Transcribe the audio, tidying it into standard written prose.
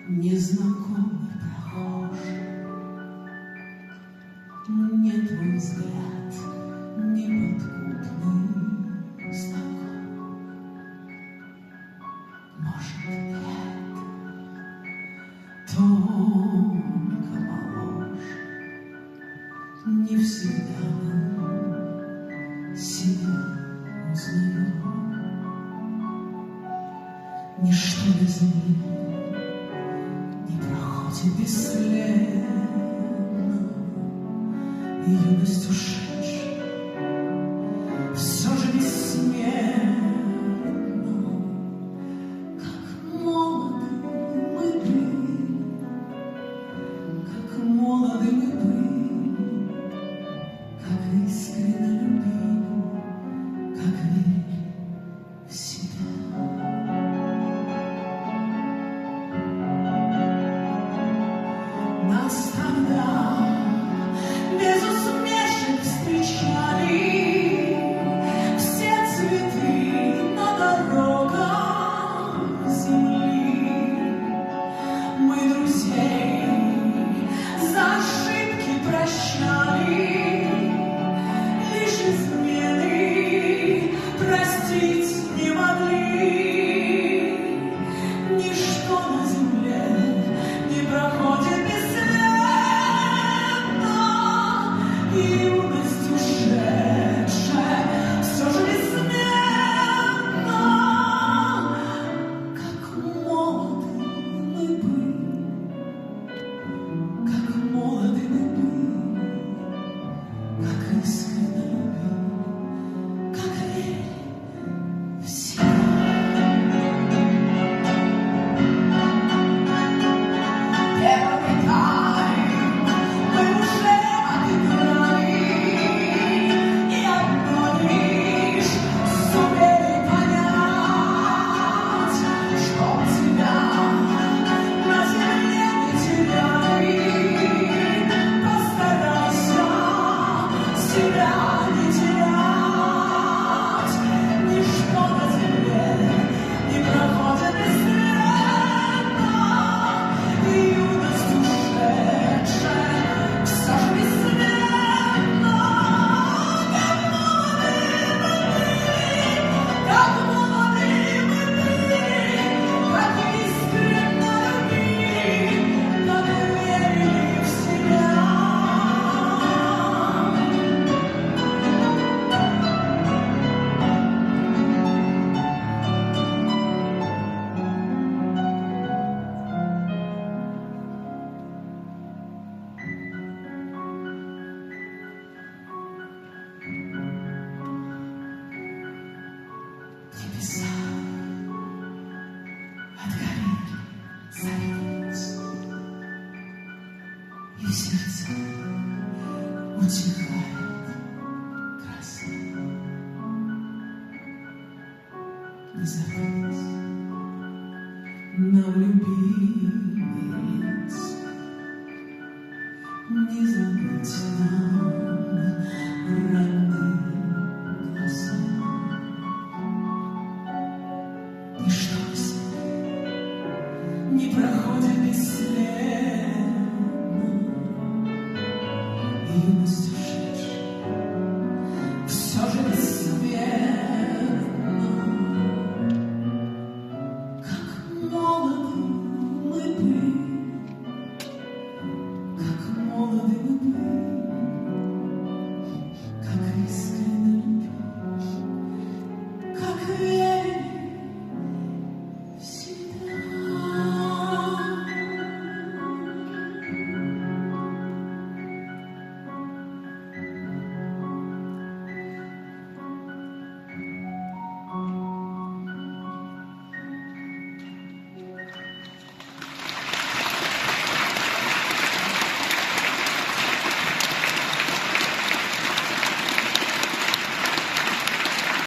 незнакомый прохожий. Мне твой взгляд неподкупный знаком. Может, нет, только моложе. Не всегда себя узнаем. Ничто на земле не проходит бесследно, и юность ушедшая все же бессмертна. Как молоды мы были, как молоды мы были, как искренне любили, как верили в себя. Нас тогда без усмешек встречали все цветы на дорогах земли. Мы друзей за ошибки прощали, лишь измены простить не могли. Ничто на земле не проходит бесследно, и юность ушедшая все же бессмертна. Как молоды мы были, как молоды мы были, как искренне любили, как верили в себя. Первый тайм мы уже отыграли, и одно лишь сумели понять, что тебя на земле не теряли. Постарайся себя не терять. Ничто на земле не проходит бесследно, и юность ушедшая все же бессмертна. Как молоды мы были, как искренне любили, как верили в себя. Небеса отгорели зарец, и в сердце утихает краса. Не забыть нам любимый лес, не забыть нам родных глаз.